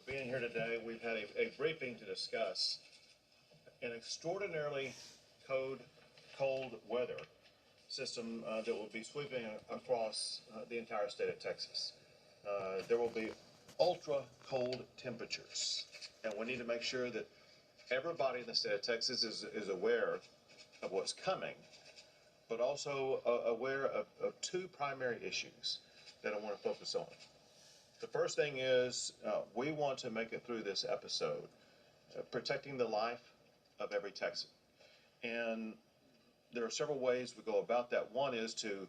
being here today. We've had a briefing to discuss an extraordinarily cold weather system that will be sweeping across the entire state of Texas. There will be ultra cold temperatures, and we need to make sure that everybody in the state of Texas is aware of what's coming, but also aware of two primary issues that I want to focus on. The first thing is we want to make it through this episode protecting the life of every Texan. And there are several ways we go about that. One is to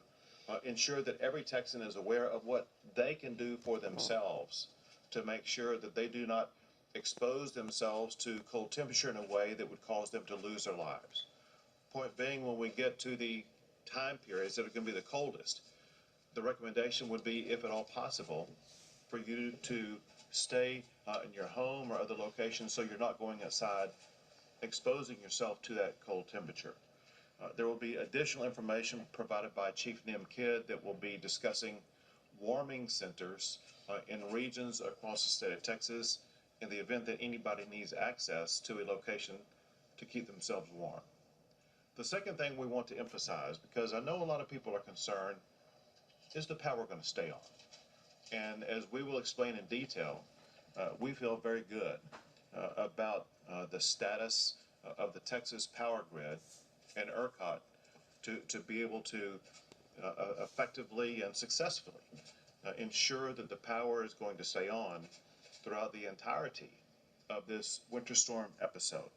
ensure that every Texan is aware of what they can do for themselves to make sure that they do not expose themselves to cold temperature in a way that would cause them to lose their lives. Point being, when we get to the time periods that are going to be the coldest, the recommendation would be, if at all possible, for you to stay in your home or other locations so you're not going outside exposing yourself to that cold temperature. There will be additional information provided by Chief Nim Kidd that will be discussing warming centers in regions across the state of Texas in the event that anybody needs access to a location to keep themselves warm. The second thing we want to emphasize, because I know a lot of people are concerned, is the power going to stay on? And as we will explain in detail, we feel very good about the status of the Texas power grid and ERCOT to be able to effectively and successfully ensure that the power is going to stay on throughout the entirety of this winter storm episode.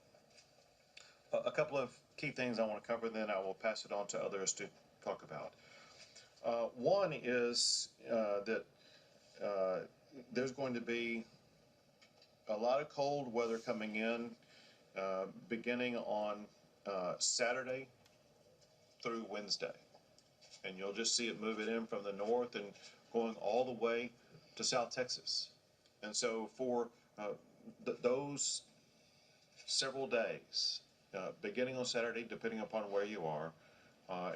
A couple of key things I want to cover, then I will pass it on to others to talk about. One is that there's going to be a lot of cold weather coming in beginning on Saturday through Wednesday. And you'll just see it moving in from the north and going all the way to South Texas. And so for those several days, beginning on Saturday, depending upon where you are,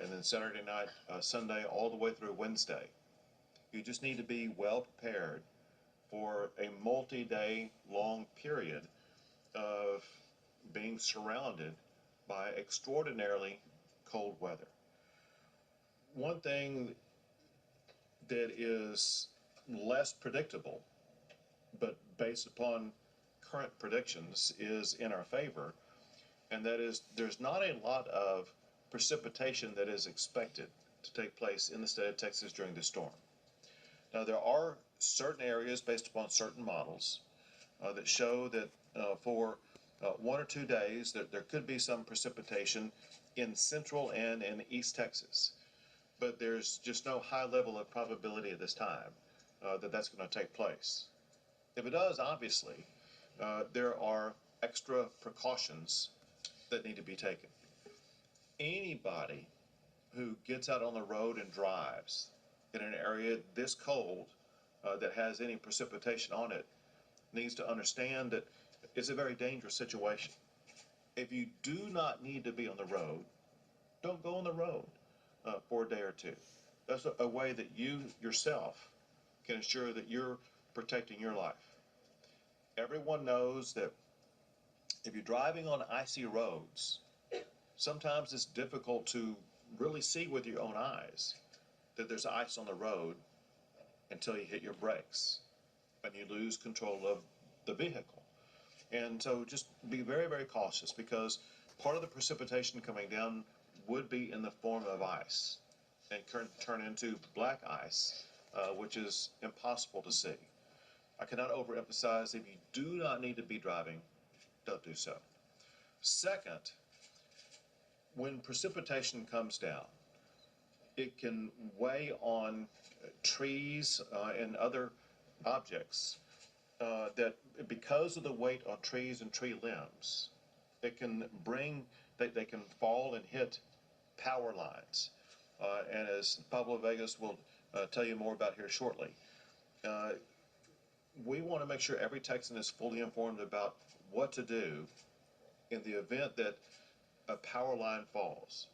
and then Saturday night, Sunday, all the way through Wednesday, you just need to be well prepared for a multi-day long period of being surrounded by extraordinarily cold weather. One thing that is less predictable, but based upon current predictions, is in our favor, and that is there's not a lot of precipitation that is expected to take place in the state of Texas during the storm. Now, there are certain areas based upon certain models that show that for 1 or 2 days that there could be some precipitation in central and in East Texas. But there's just no high level of probability at this time that that's going to take place. If it does, obviously, there are extra precautions that need to be taken. Anybody who gets out on the road and drives in an area this cold that has any precipitation on it needs to understand that it's a very dangerous situation. If you do not need to be on the road, don't go on the road for a day or two. That's a way that you yourself can ensure that you're protecting your life. Everyone knows that if you're driving on icy roads, sometimes it's difficult to really see with your own eyes that there's ice on the road until you hit your brakes and you lose control of the vehicle. And so just be very, very cautious, because part of the precipitation coming down would be in the form of ice and turn into black ice, which is impossible to see. I cannot overemphasize, if you do not need to be driving, don't do so. Second, when precipitation comes down, it can weigh on trees and other objects that, because of the weight on trees and tree limbs, it can they can fall and hit power lines. And as Pablo Vegas will tell you more about here shortly, we want to make sure every Texan is fully informed about what to do in the event that a power line falls.